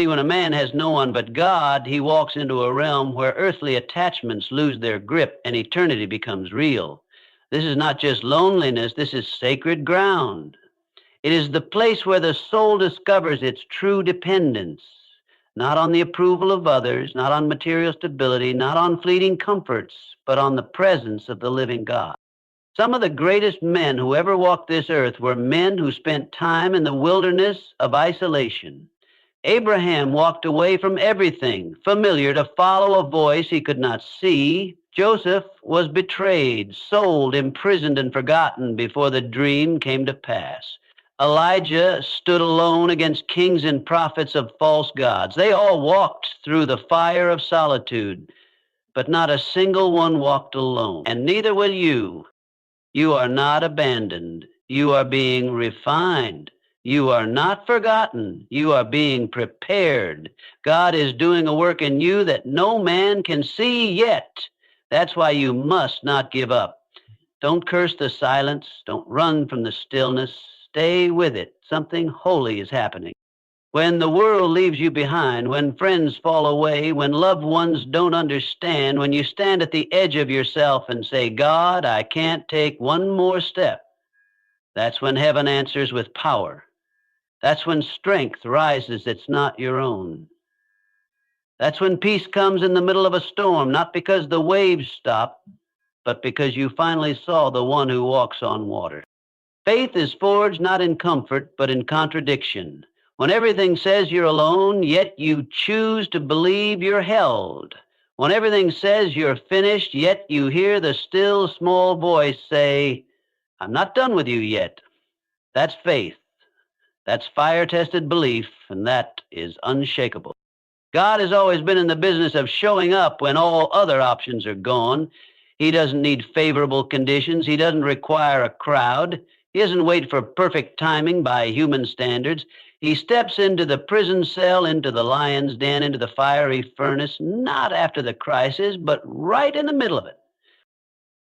See, when a man has no one but God, he walks into a realm where earthly attachments lose their grip and eternity becomes real. This is not just loneliness, this is sacred ground. It is the place where the soul discovers its true dependence, not on the approval of others, not on material stability, not on fleeting comforts, but on the presence of the living God. Some of the greatest men who ever walked this earth were men who spent time in the wilderness of isolation. Abraham walked away from everything familiar to follow a voice he could not see. Joseph was betrayed, sold, imprisoned, and forgotten before the dream came to pass. Elijah stood alone against kings and prophets of false gods. They all walked through the fire of solitude, but not a single one walked alone. And neither will you. You are not abandoned. You are being refined. You are not forgotten. You are being prepared. God is doing a work in you that no man can see yet. That's why you must not give up. Don't curse the silence. Don't run from the stillness. Stay with it. Something holy is happening. When the world leaves you behind, when friends fall away, when loved ones don't understand, when you stand at the edge of yourself and say, God, I can't take one more step, that's when heaven answers with power. That's when strength rises that's not your own. That's when peace comes in the middle of a storm, not because the waves stop, but because you finally saw the one who walks on water. Faith is forged not in comfort, but in contradiction. When everything says you're alone, yet you choose to believe you're held. When everything says you're finished, yet you hear the still small voice say, I'm not done with you yet. That's faith. That's fire-tested belief, and that is unshakable. God has always been in the business of showing up when all other options are gone. He doesn't need favorable conditions. He doesn't require a crowd. He doesn't wait for perfect timing by human standards. He steps into the prison cell, into the lion's den, into the fiery furnace, not after the crisis, but right in the middle of it.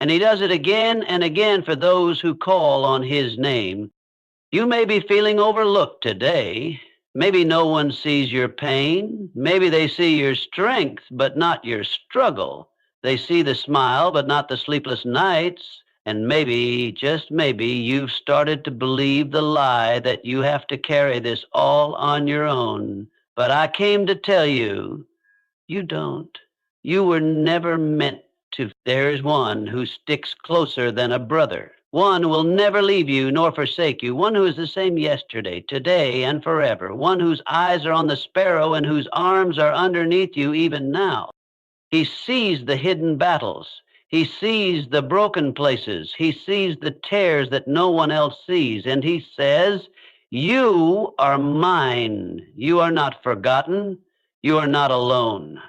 And he does it again and again for those who call on his name. You may be feeling overlooked today. Maybe no one sees your pain. Maybe they see your strength, but not your struggle. They see the smile, but not the sleepless nights. And maybe, just maybe, you've started to believe the lie that you have to carry this all on your own. But I came to tell you, you don't. You were never meant to. There's one who sticks closer than a brother. One who will never leave you nor forsake you. One who is the same yesterday, today, and forever. One whose eyes are on the sparrow and whose arms are underneath you even now. He sees the hidden battles. He sees the broken places. He sees the tears that no one else sees. And he says, you are mine. You are not forgotten. You are not alone.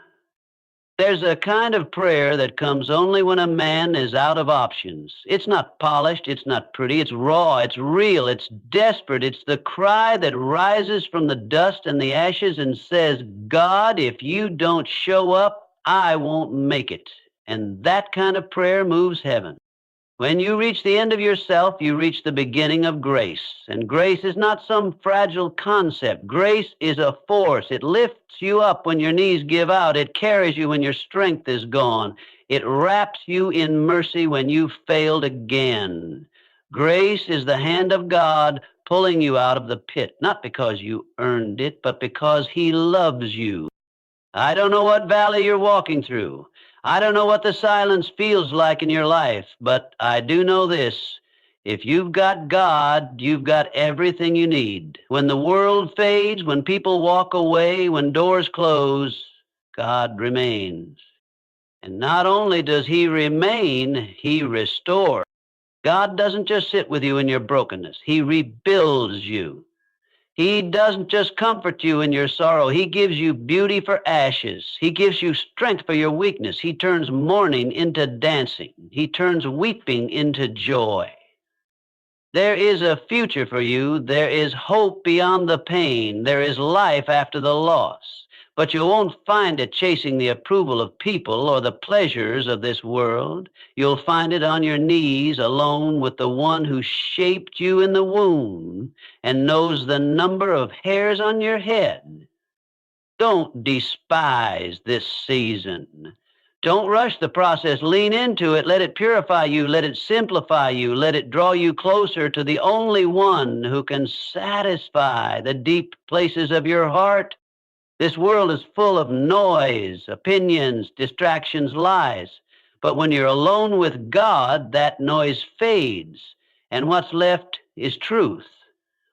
There's a kind of prayer that comes only when a man is out of options. It's not polished. It's not pretty. It's raw. It's real. It's desperate. It's the cry that rises from the dust and the ashes and says, God, if you don't show up, I won't make it. And that kind of prayer moves heaven. When you reach the end of yourself, you reach the beginning of grace. And grace is not some fragile concept. Grace is a force. It lifts you up when your knees give out. It carries you when your strength is gone. It wraps you in mercy when you've failed again. Grace is the hand of God pulling you out of the pit, not because you earned it, but because he loves you. I don't know what valley you're walking through. I don't know what the silence feels like in your life, but I do know this. If you've got God, you've got everything you need. When the world fades, when people walk away, when doors close, God remains. And not only does he remain, he restores. God doesn't just sit with you in your brokenness. He rebuilds you. He doesn't just comfort you in your sorrow. He gives you beauty for ashes. He gives you strength for your weakness. He turns mourning into dancing. He turns weeping into joy. There is a future for you. There is hope beyond the pain. There is life after the loss. But you won't find it chasing the approval of people or the pleasures of this world. You'll find it on your knees alone with the one who shaped you in the womb and knows the number of hairs on your head. Don't despise this season. Don't rush the process. Lean into it. Let it purify you. Let it simplify you. Let it draw you closer to the only one who can satisfy the deep places of your heart. This world is full of noise, opinions, distractions, lies. But when you're alone with God, that noise fades. And what's left is truth.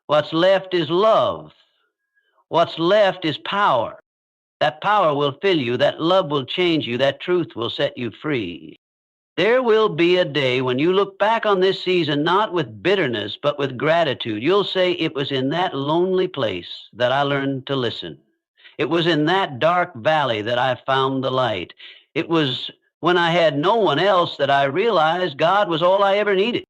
What's left is love. What's left is power. That power will fill you. That love will change you. That truth will set you free. There will be a day when you look back on this season not with bitterness, but with gratitude. You'll say, it was in that lonely place that I learned to listen. It was in that dark valley that I found the light. It was when I had no one else that I realized God was all I ever needed.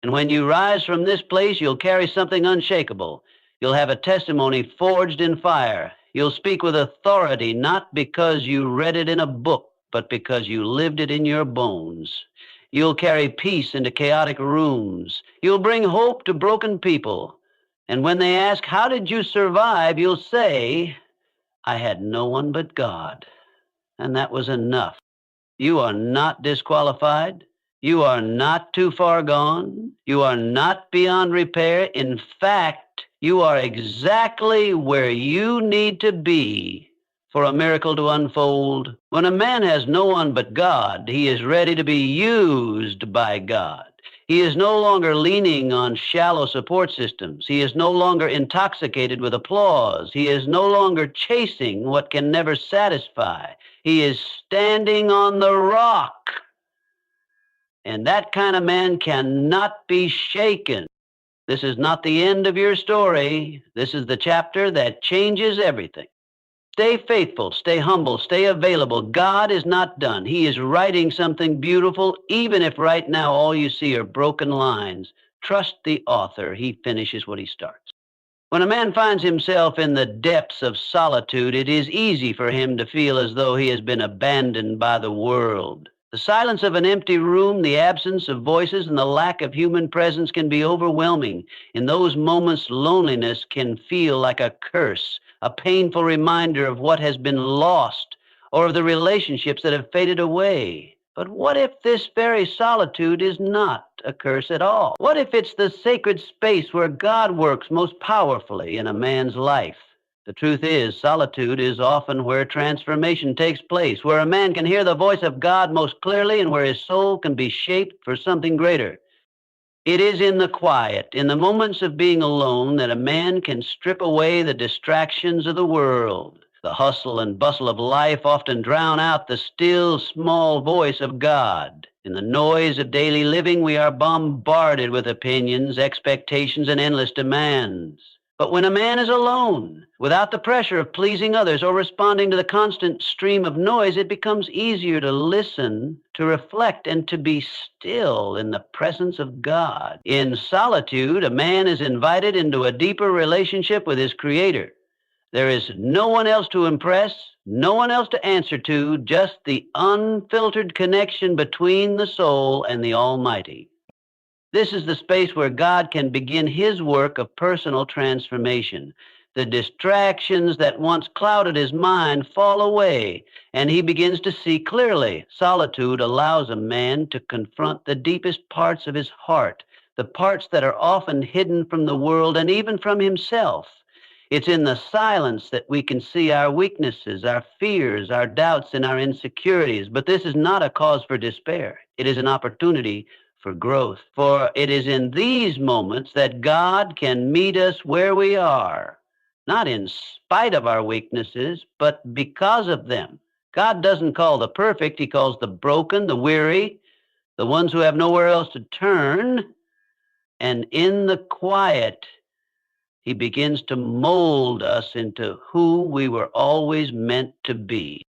And when you rise from this place, you'll carry something unshakable. You'll have a testimony forged in fire. You'll speak with authority, not because you read it in a book, but because you lived it in your bones. You'll carry peace into chaotic rooms. You'll bring hope to broken people. And when they ask, how did you survive? You'll say, I had no one but God. And that was enough. You are not disqualified. You are not too far gone. You are not beyond repair. In fact, you are exactly where you need to be for a miracle to unfold. When a man has no one but God, he is ready to be used by God. He is no longer leaning on shallow support systems. He is no longer intoxicated with applause. He is no longer chasing what can never satisfy. He is standing on the rock. And that kind of man cannot be shaken. This is not the end of your story. This is the chapter that changes everything. Stay faithful, stay humble, stay available. God is not done. He is writing something beautiful, even if right now all you see are broken lines. Trust the author. He finishes what he starts. When a man finds himself in the depths of solitude, it is easy for him to feel as though he has been abandoned by the world. The silence of an empty room, the absence of voices, and the lack of human presence can be overwhelming. In those moments, loneliness can feel like a curse, a painful reminder of what has been lost or of the relationships that have faded away. But what if this very solitude is not a curse at all? What if it's the sacred space where God works most powerfully in a man's life? The truth is, solitude is often where transformation takes place, where a man can hear the voice of God most clearly and where his soul can be shaped for something greater. It is in the quiet, in the moments of being alone, that a man can strip away the distractions of the world. The hustle and bustle of life often drown out the still, small voice of God. In the noise of daily living, we are bombarded with opinions, expectations, and endless demands. But when a man is alone, without the pressure of pleasing others or responding to the constant stream of noise, it becomes easier to listen, to reflect, and to be still in the presence of God. In solitude, a man is invited into a deeper relationship with his Creator. There is no one else to impress, no one else to answer to, just the unfiltered connection between the soul and the Almighty. This is the space where God can begin his work of personal transformation. The distractions that once clouded his mind fall away, and he begins to see clearly. Solitude allows a man to confront the deepest parts of his heart, the parts that are often hidden from the world and even from himself. It's in the silence that we can see our weaknesses, our fears, our doubts, and our insecurities. But this is not a cause for despair. It is an opportunity for growth. For it is in these moments that God can meet us where we are, not in spite of our weaknesses, but because of them. God doesn't call the perfect. He calls the broken, the weary, the ones who have nowhere else to turn. And in the quiet, he begins to mold us into who we were always meant to be.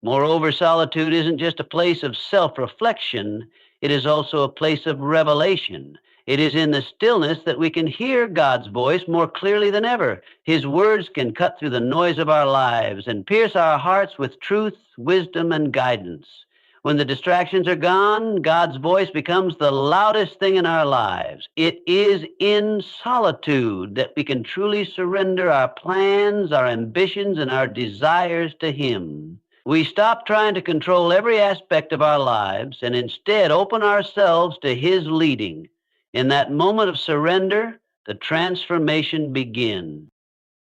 Moreover, solitude isn't just a place of self-reflection. It is also a place of revelation. It is in the stillness that we can hear God's voice more clearly than ever. His words can cut through the noise of our lives and pierce our hearts with truth, wisdom, and guidance. When the distractions are gone, God's voice becomes the loudest thing in our lives. It is in solitude that we can truly surrender our plans, our ambitions, and our desires to Him. We stop trying to control every aspect of our lives and instead open ourselves to His leading. In that moment of surrender, the transformation begins.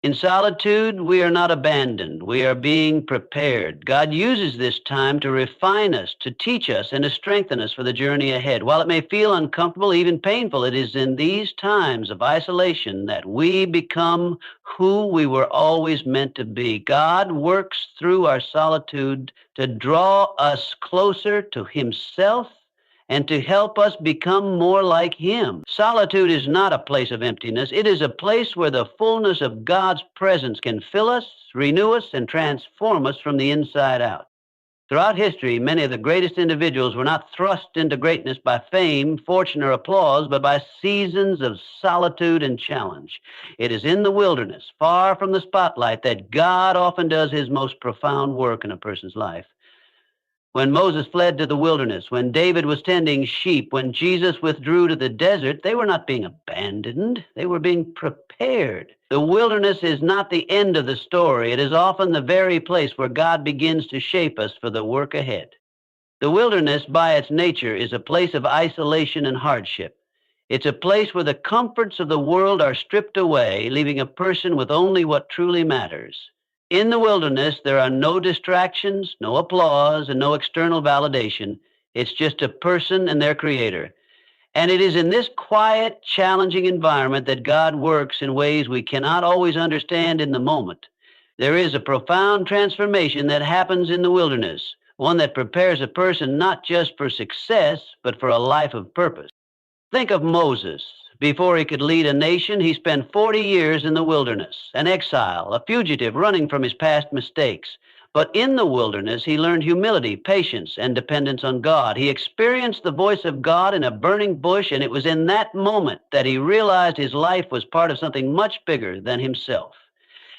In solitude, we are not abandoned. We are being prepared. God uses this time to refine us, to teach us, and to strengthen us for the journey ahead. While it may feel uncomfortable, even painful, it is in these times of isolation that we become who we were always meant to be. God works through our solitude to draw us closer to Himself and to help us become more like Him. Solitude is not a place of emptiness. It is a place where the fullness of God's presence can fill us, renew us, and transform us from the inside out. Throughout history, many of the greatest individuals were not thrust into greatness by fame, fortune, or applause, but by seasons of solitude and challenge. It is in the wilderness, far from the spotlight, that God often does His most profound work in a person's life. When Moses fled to the wilderness, when David was tending sheep, when Jesus withdrew to the desert, they were not being abandoned. They were being prepared. The wilderness is not the end of the story. It is often the very place where God begins to shape us for the work ahead. The wilderness, by its nature, is a place of isolation and hardship. It's a place where the comforts of the world are stripped away, leaving a person with only what truly matters. In the wilderness, there are no distractions, no applause, and no external validation. It's just a person and their Creator. And it is in this quiet, challenging environment that God works in ways we cannot always understand in the moment. There is a profound transformation that happens in the wilderness, one that prepares a person not just for success, but for a life of purpose. Think of Moses. Before he could lead a nation, he spent 40 years in the wilderness, an exile, a fugitive running from his past mistakes. But in the wilderness, he learned humility, patience, and dependence on God. He experienced the voice of God in a burning bush, and it was in that moment that he realized his life was part of something much bigger than himself.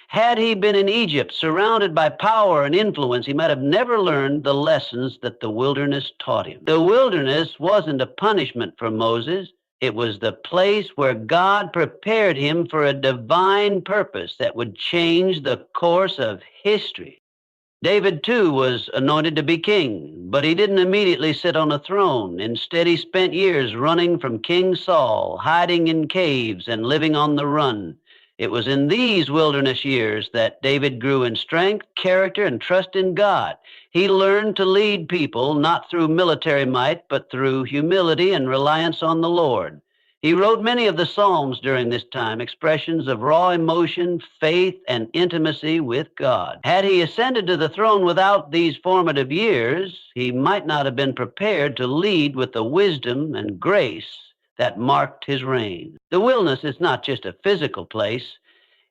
Had he been in Egypt, surrounded by power and influence, he might have never learned the lessons that the wilderness taught him. The wilderness wasn't a punishment for Moses. It was the place where God prepared him for a divine purpose that would change the course of history. David, too, was anointed to be king, but he didn't immediately sit on a throne. Instead, he spent years running from King Saul, hiding in caves and living on the run. It was in these wilderness years that David grew in strength, character, and trust in God. He learned to lead people not through military might, but through humility and reliance on the Lord. He wrote many of the Psalms during this time, expressions of raw emotion, faith, and intimacy with God. Had he ascended to the throne without these formative years, he might not have been prepared to lead with the wisdom and grace that marked his reign. The wilderness is not just a physical place.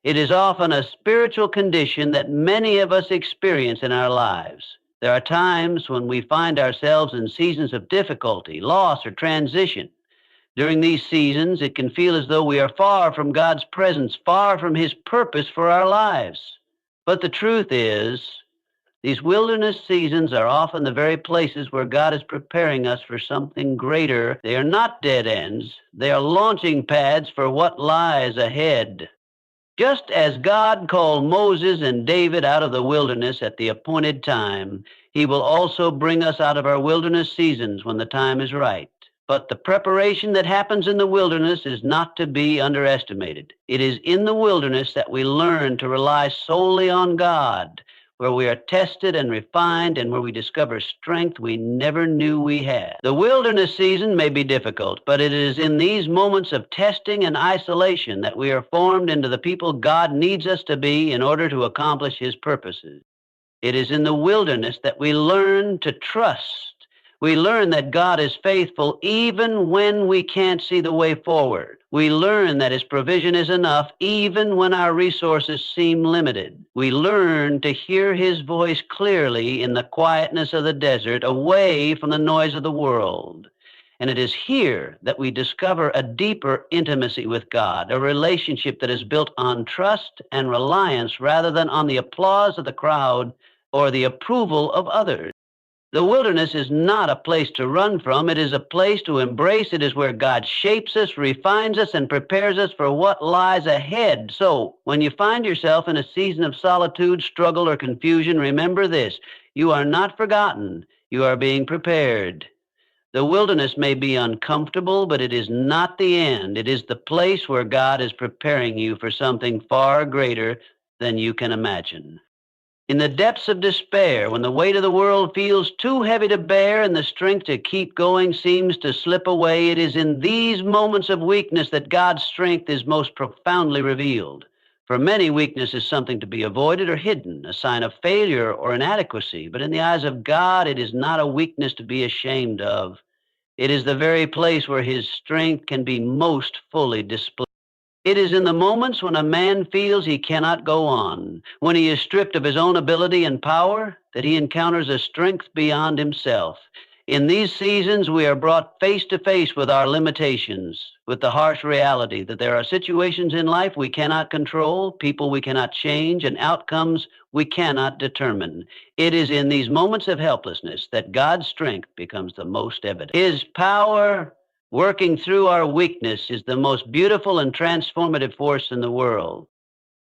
It is often a spiritual condition that many of us experience in our lives. There are times when we find ourselves in seasons of difficulty, loss, or transition. During these seasons, it can feel as though we are far from God's presence, far from His purpose for our lives. But the truth is, these wilderness seasons are often the very places where God is preparing us for something greater. They are not dead ends. They are launching pads for what lies ahead. Just as God called Moses and David out of the wilderness at the appointed time, He will also bring us out of our wilderness seasons when the time is right. But the preparation that happens in the wilderness is not to be underestimated. It is in the wilderness that we learn to rely solely on God, where we are tested and refined, and where we discover strength we never knew we had. The wilderness season may be difficult, but it is in these moments of testing and isolation that we are formed into the people God needs us to be in order to accomplish His purposes. It is in the wilderness that we learn to trust. We learn that God is faithful even when we can't see the way forward. We learn that His provision is enough even when our resources seem limited. We learn to hear His voice clearly in the quietness of the desert, away from the noise of the world. And it is here that we discover a deeper intimacy with God, a relationship that is built on trust and reliance rather than on the applause of the crowd or the approval of others. The wilderness is not a place to run from. It is a place to embrace. It is where God shapes us, refines us, and prepares us for what lies ahead. So, when you find yourself in a season of solitude, struggle, or confusion, remember this: you are not forgotten. You are being prepared. The wilderness may be uncomfortable, but it is not the end. It is the place where God is preparing you for something far greater than you can imagine. In the depths of despair, when the weight of the world feels too heavy to bear and the strength to keep going seems to slip away, it is in these moments of weakness that God's strength is most profoundly revealed. For many, weakness is something to be avoided or hidden, a sign of failure or inadequacy. But in the eyes of God, it is not a weakness to be ashamed of. It is the very place where his strength can be most fully displayed. It is in the moments when a man feels he cannot go on, when he is stripped of his own ability and power, that he encounters a strength beyond himself. In these seasons, we are brought face to face with our limitations, with the harsh reality that there are situations in life we cannot control, people we cannot change, and outcomes we cannot determine. It is in these moments of helplessness that God's strength becomes the most evident. His power working through our weakness is the most beautiful and transformative force in the world.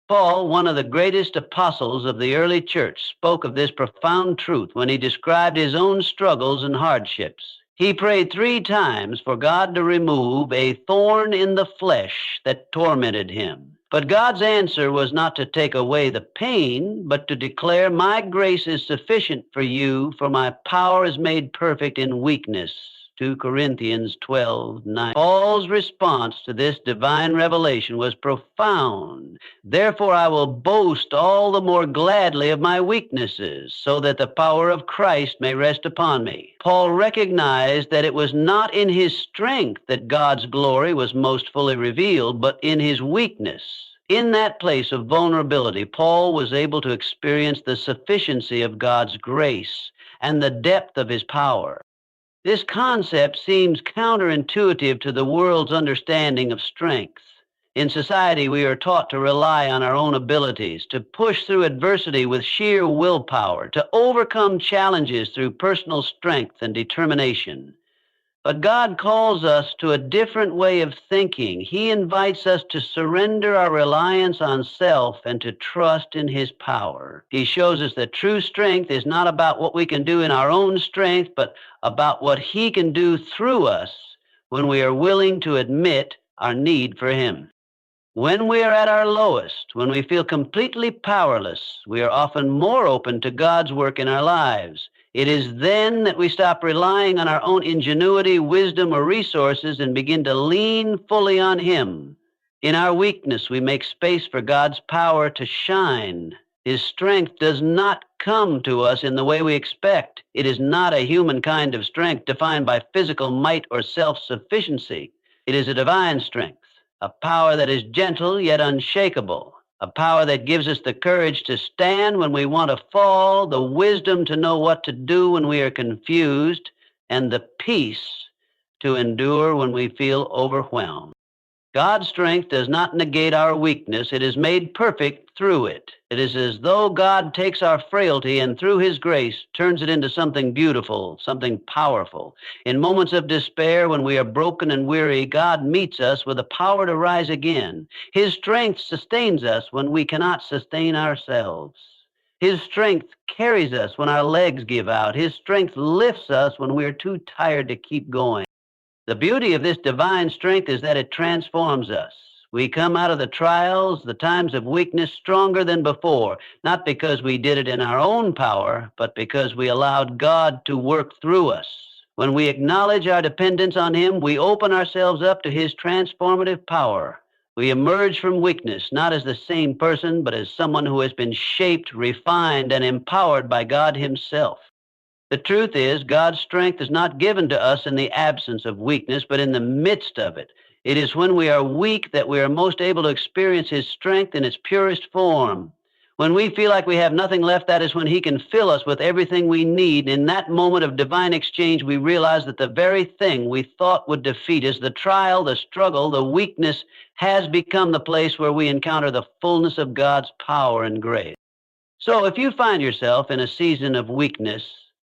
Paul, one of the greatest apostles of the early church, spoke of this profound truth when he described his own struggles and hardships. He prayed 3 times for God to remove a thorn in the flesh that tormented him. But God's answer was not to take away the pain, but to declare, "My grace is sufficient for you, for my power is made perfect in weakness." 2 Corinthians 12:9. Paul's response to this divine revelation was profound. "Therefore I will boast all the more gladly of my weaknesses, so that the power of Christ may rest upon me." Paul recognized that it was not in his strength that God's glory was most fully revealed, but in his weakness. In that place of vulnerability, Paul was able to experience the sufficiency of God's grace and the depth of his power. This concept seems counterintuitive to the world's understanding of strength. In society, we are taught to rely on our own abilities, to push through adversity with sheer willpower, to overcome challenges through personal strength and determination. But God calls us to a different way of thinking. He invites us to surrender our reliance on self and to trust in his power. He shows us that true strength is not about what we can do in our own strength, but about what he can do through us when we are willing to admit our need for him. When we are at our lowest, when we feel completely powerless, we are often more open to God's work in our lives. It is then that we stop relying on our own ingenuity, wisdom, or resources and begin to lean fully on him. In our weakness, we make space for God's power to shine. His strength does not come to us in the way we expect. It is not a human kind of strength defined by physical might or self-sufficiency. It is a divine strength, a power that is gentle yet unshakable, a power that gives us the courage to stand when we want to fall, the wisdom to know what to do when we are confused, and the peace to endure when we feel overwhelmed. God's strength does not negate our weakness. It is made perfect through it. It is as though God takes our frailty and through his grace turns it into something beautiful, something powerful. In moments of despair, when we are broken and weary, God meets us with the power to rise again. His strength sustains us when we cannot sustain ourselves. His strength carries us when our legs give out. His strength lifts us when we are too tired to keep going. The beauty of this divine strength is that it transforms us. We come out of the trials, the times of weakness, stronger than before, not because we did it in our own power, but because we allowed God to work through us. When we acknowledge our dependence on him, we open ourselves up to his transformative power. We emerge from weakness, not as the same person, but as someone who has been shaped, refined, and empowered by God himself. The truth is, God's strength is not given to us in the absence of weakness, but in the midst of it. It is when we are weak that we are most able to experience his strength in its purest form. When we feel like we have nothing left, that is when he can fill us with everything we need. In that moment of divine exchange, we realize that the very thing we thought would defeat us, the trial, the struggle, the weakness, has become the place where we encounter the fullness of God's power and grace. So if you find yourself in a season of weakness,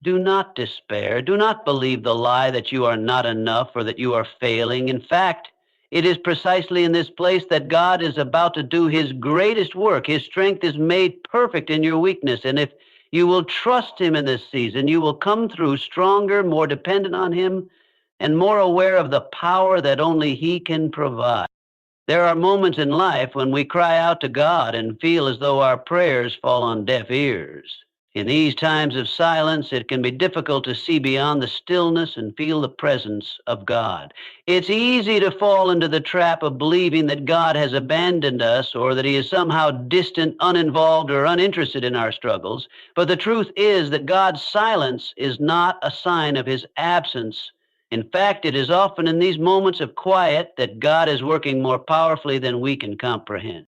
Do not despair. Do not believe the lie that you are not enough or that you are failing. In fact, it is precisely in this place that God is about to do his greatest work. His strength is made perfect in your weakness. And if you will trust him in this season, you will come through stronger, more dependent on him, and more aware of the power that only he can provide. There are moments in life when we cry out to God and feel as though our prayers fall on deaf ears. In these times of silence, it can be difficult to see beyond the stillness and feel the presence of God. It's easy to fall into the trap of believing that God has abandoned us or that he is somehow distant, uninvolved, or uninterested in our struggles. But the truth is that God's silence is not a sign of his absence. In fact, it is often in these moments of quiet that God is working more powerfully than we can comprehend.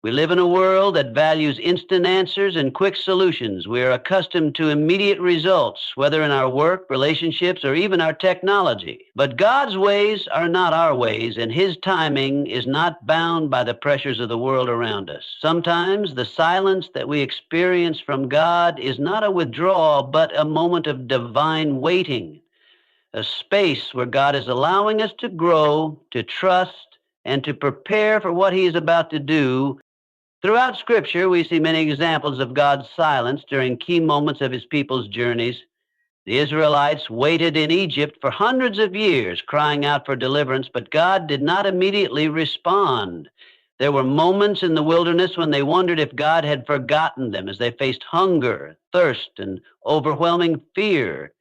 We live in a world that values instant answers and quick solutions. We are accustomed to immediate results, whether in our work, relationships, or even our technology. But God's ways are not our ways, and his timing is not bound by the pressures of the world around us. Sometimes the silence that we experience from God is not a withdrawal, but a moment of divine waiting, a space where God is allowing us to grow, to trust, and to prepare for what he is about to do. Throughout Scripture, we see many examples of God's silence during key moments of his people's journeys. The Israelites waited in Egypt for hundreds of years, crying out for deliverance, but God did not immediately respond. There were moments in the wilderness when they wondered if God had forgotten them as they faced hunger, thirst, and overwhelming fear.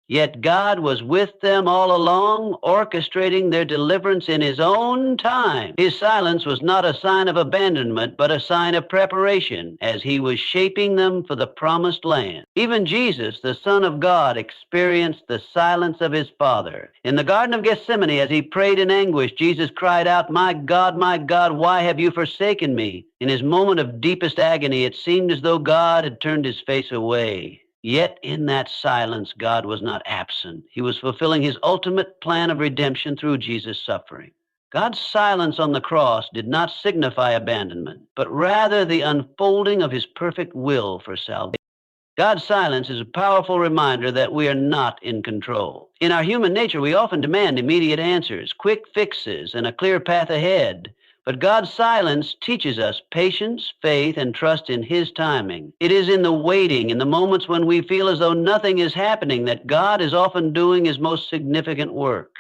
Yet God was with them all along, orchestrating their deliverance in his own time. His silence was not a sign of abandonment, but a sign of preparation as he was shaping them for the promised land. Even Jesus, the Son of God, experienced the silence of his Father. In the Garden of Gethsemane, as he prayed in anguish, Jesus cried out, my God, why have you forsaken me?" In his moment of deepest agony, it seemed as though God had turned his face away. Yet in that silence, God was not absent. He was fulfilling his ultimate plan of redemption through Jesus' suffering. God's silence on the cross did not signify abandonment, but rather the unfolding of his perfect will for salvation. God's silence is a powerful reminder that we are not in control. In our human nature, we often demand immediate answers, quick fixes, and a clear path ahead. But God's silence teaches us patience, faith, and trust in his timing. It is in the waiting, in the moments when we feel as though nothing is happening, that God is often doing his most significant work.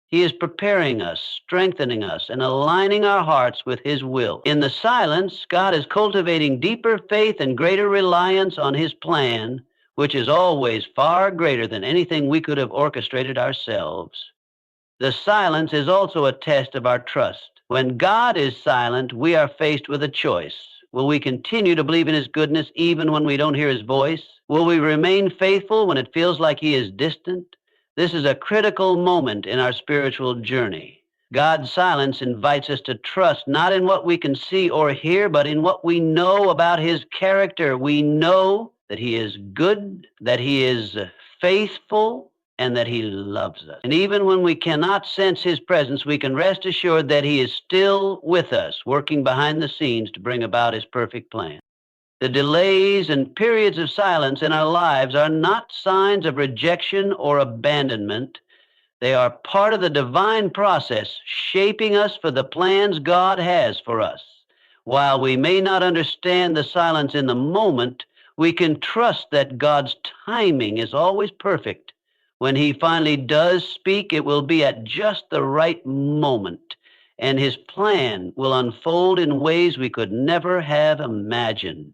He is preparing us, strengthening us, and aligning our hearts with his will. In the silence, God is cultivating deeper faith and greater reliance on his plan, which is always far greater than anything we could have orchestrated ourselves. The silence is also a test of our trust. When God is silent, we are faced with a choice. Will we continue to believe in his goodness even when we don't hear his voice? Will we remain faithful when it feels like he is distant? This is a critical moment in our spiritual journey. God's silence invites us to trust not in what we can see or hear, but in what we know about his character. We know that he is good, that he is faithful, and that he loves us. And even when we cannot sense his presence, we can rest assured that he is still with us, working behind the scenes to bring about his perfect plan. The delays and periods of silence in our lives are not signs of rejection or abandonment. They are part of the divine process, shaping us for the plans God has for us. While we may not understand the silence in the moment, we can trust that God's timing is always perfect. When he finally does speak, it will be at just the right moment, and his plan will unfold in ways we could never have imagined.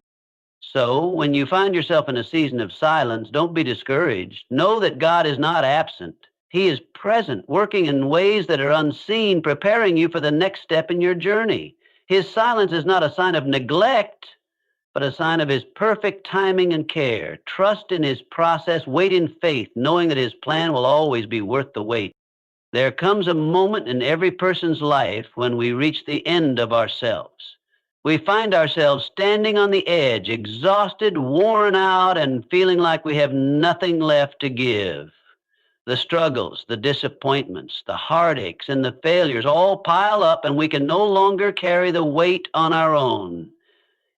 So, when you find yourself in a season of silence, don't be discouraged. Know that God is not absent. He is present, working in ways that are unseen, preparing you for the next step in your journey. His silence is not a sign of neglect, but a sign of his perfect timing and care. Trust in his process, wait in faith, knowing that his plan will always be worth the wait. There comes a moment in every person's life when we reach the end of ourselves. We find ourselves standing on the edge, exhausted, worn out, and feeling like we have nothing left to give. The struggles, the disappointments, the heartaches, and the failures all pile up, and we can no longer carry the weight on our own.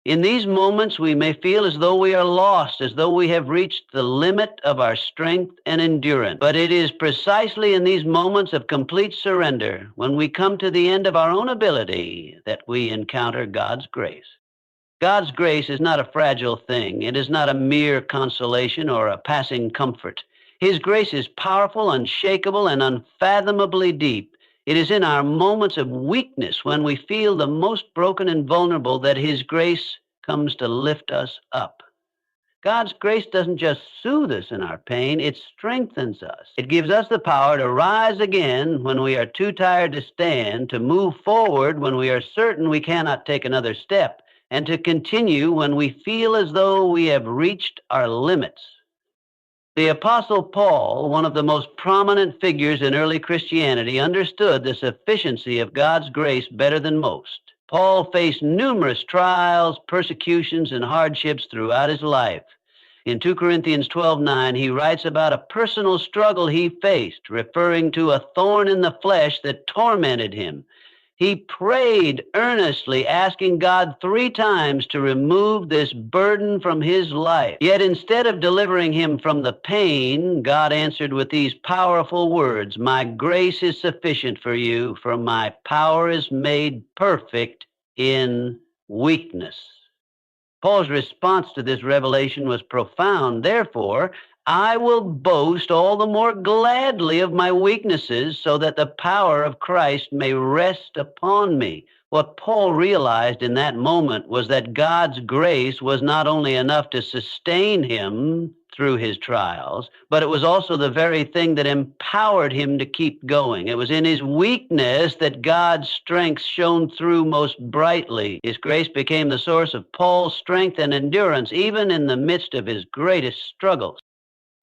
In these moments, we may feel as though we are lost, as though we have reached the limit of our strength and endurance. But it is precisely in these moments of complete surrender, when we come to the end of our own ability, that we encounter God's grace. God's grace is not a fragile thing. It is not a mere consolation or a passing comfort. His grace is powerful, unshakable, and unfathomably deep. It is in our moments of weakness, when we feel the most broken and vulnerable, that His grace comes to lift us up. God's grace doesn't just soothe us in our pain, it strengthens us. It gives us the power to rise again when we are too tired to stand, to move forward when we are certain we cannot take another step, and to continue when we feel as though we have reached our limits. The Apostle Paul, one of the most prominent figures in early Christianity, understood the sufficiency of God's grace better than most. Paul faced numerous trials, persecutions, and hardships throughout his life. In 2 Corinthians 12:9, he writes about a personal struggle he faced, referring to a thorn in the flesh that tormented him. He prayed earnestly, asking God 3 times to remove this burden from his life. Yet instead of delivering him from the pain, God answered with these powerful words, "My grace is sufficient for you, for my power is made perfect in weakness." Paul's response to this revelation was profound. "Therefore, I will boast all the more gladly of my weaknesses, so that the power of Christ may rest upon me." What Paul realized in that moment was that God's grace was not only enough to sustain him through his trials, but it was also the very thing that empowered him to keep going. It was in his weakness that God's strength shone through most brightly. His grace became the source of Paul's strength and endurance, even in the midst of his greatest struggles.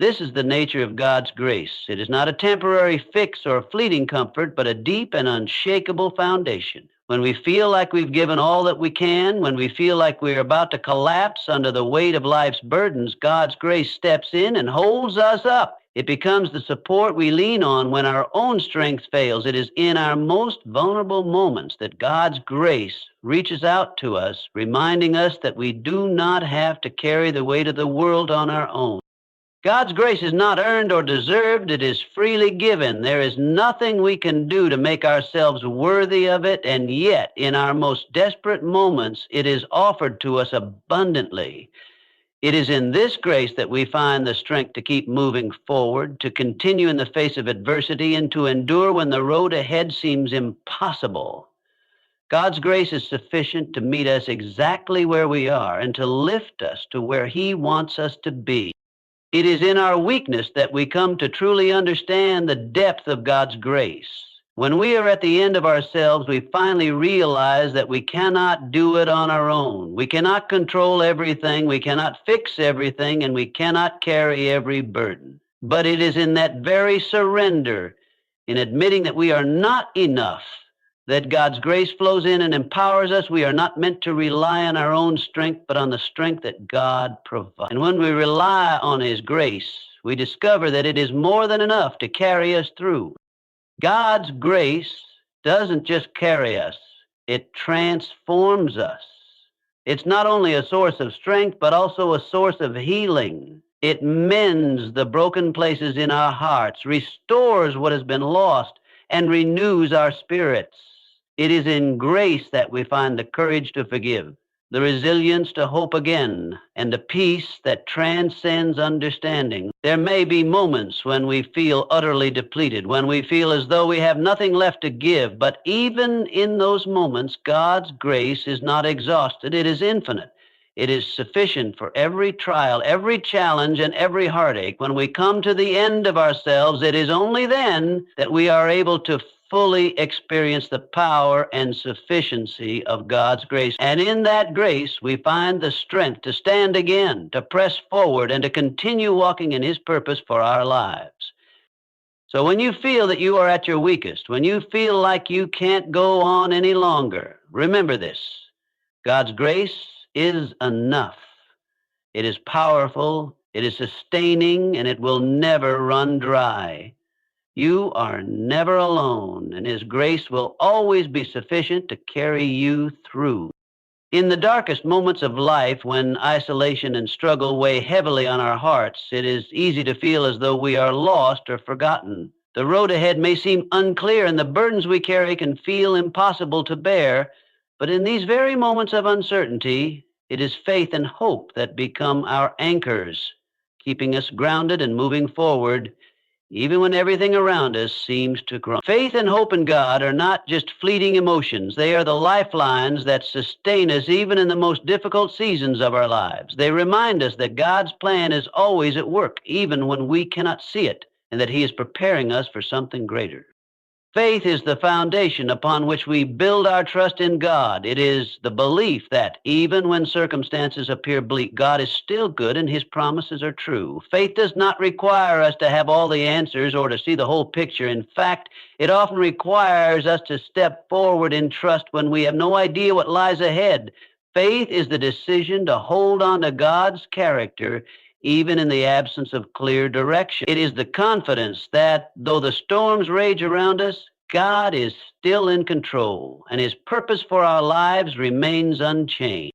This is the nature of God's grace. It is not a temporary fix or fleeting comfort, but a deep and unshakable foundation. When we feel like we've given all that we can, when we feel like we're about to collapse under the weight of life's burdens, God's grace steps in and holds us up. It becomes the support we lean on when our own strength fails. It is in our most vulnerable moments that God's grace reaches out to us, reminding us that we do not have to carry the weight of the world on our own. God's grace is not earned or deserved. It is freely given. There is nothing we can do to make ourselves worthy of it, and yet, in our most desperate moments, it is offered to us abundantly. It is in this grace that we find the strength to keep moving forward, to continue in the face of adversity, and to endure when the road ahead seems impossible. God's grace is sufficient to meet us exactly where we are and to lift us to where He wants us to be. It is in our weakness that we come to truly understand the depth of God's grace. When we are at the end of ourselves, we finally realize that we cannot do it on our own. We cannot control everything, we cannot fix everything, and we cannot carry every burden. But it is in that very surrender, in admitting that we are not enough, that God's grace flows in and empowers us. We are not meant to rely on our own strength, but on the strength that God provides. And when we rely on His grace, we discover that it is more than enough to carry us through. God's grace doesn't just carry us, it transforms us. It's not only a source of strength, but also a source of healing. It mends the broken places in our hearts, restores what has been lost, and renews our spirits. It is in grace that we find the courage to forgive, the resilience to hope again, and a peace that transcends understanding. There may be moments when we feel utterly depleted, when we feel as though we have nothing left to give, but even in those moments, God's grace is not exhausted. It is infinite. It is sufficient for every trial, every challenge, and every heartache. When we come to the end of ourselves, it is only then that we are able to fully experience the power and sufficiency of God's grace. And in that grace, we find the strength to stand again, to press forward, and to continue walking in His purpose for our lives. So when you feel that you are at your weakest, when you feel like you can't go on any longer, remember this: God's grace is enough. It is powerful, it is sustaining, and it will never run dry. You are never alone, and His grace will always be sufficient to carry you through. In the darkest moments of life, when isolation and struggle weigh heavily on our hearts, it is easy to feel as though we are lost or forgotten. The road ahead may seem unclear, and the burdens we carry can feel impossible to bear. But in these very moments of uncertainty, it is faith and hope that become our anchors, keeping us grounded and moving forward, even when everything around us seems to crumble. Faith and hope in God are not just fleeting emotions. They are the lifelines that sustain us even in the most difficult seasons of our lives. They remind us that God's plan is always at work, even when we cannot see it, and that He is preparing us for something greater. Faith is the foundation upon which we build our trust in God. It is the belief that even when circumstances appear bleak, God is still good and His promises are true. Faith does not require us to have all the answers or to see the whole picture. In fact, it often requires us to step forward in trust when we have no idea what lies ahead. Faith is the decision to hold on to God's character even in the absence of clear direction. It is the confidence that though the storms rage around us, God is still in control and His purpose for our lives remains unchanged.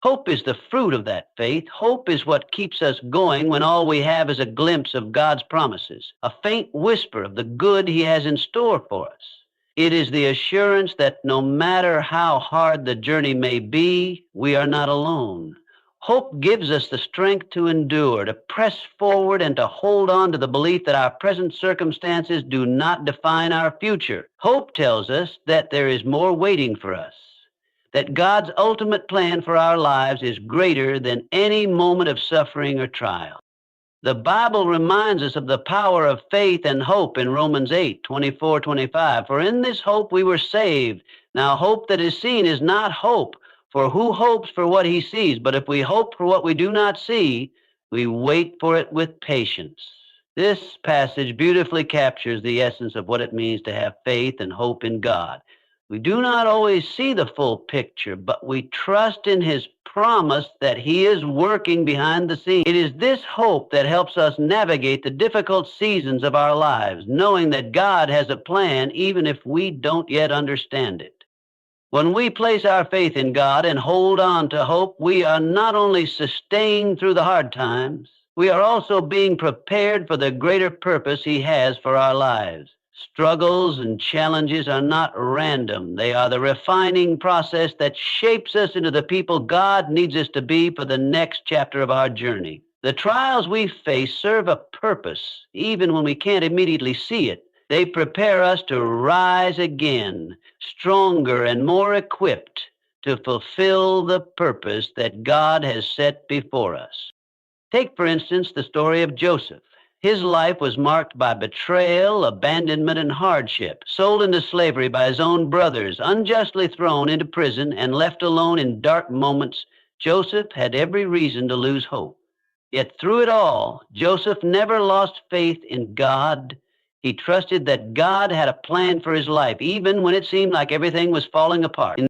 Hope is the fruit of that faith. Hope is what keeps us going when all we have is a glimpse of God's promises, a faint whisper of the good He has in store for us. It is the assurance that no matter how hard the journey may be, we are not alone. Hope gives us the strength to endure, to press forward, and to hold on to the belief that our present circumstances do not define our future. Hope tells us that there is more waiting for us, that God's ultimate plan for our lives is greater than any moment of suffering or trial. The Bible reminds us of the power of faith and hope in Romans 8:24-25. For in this hope we were saved. Now hope that is seen is not hope. For who hopes for what he sees? But if we hope for what we do not see, we wait for it with patience. This passage beautifully captures the essence of what it means to have faith and hope in God. We do not always see the full picture, but we trust in His promise that He is working behind the scenes. It is this hope that helps us navigate the difficult seasons of our lives, knowing that God has a plan even if we don't yet understand it. When we place our faith in God and hold on to hope, we are not only sustained through the hard times, we are also being prepared for the greater purpose He has for our lives. Struggles and challenges are not random. They are the refining process that shapes us into the people God needs us to be for the next chapter of our journey. The trials we face serve a purpose, even when we can't immediately see it. They prepare us to rise again, stronger and more equipped to fulfill the purpose that God has set before us. Take, for instance, the story of Joseph. His life was marked by betrayal, abandonment, and hardship. Sold into slavery by his own brothers, unjustly thrown into prison, and left alone in dark moments, Joseph had every reason to lose hope. Yet through it all, Joseph never lost faith in God. He trusted that God had a plan for his life, even when it seemed like everything was falling apart.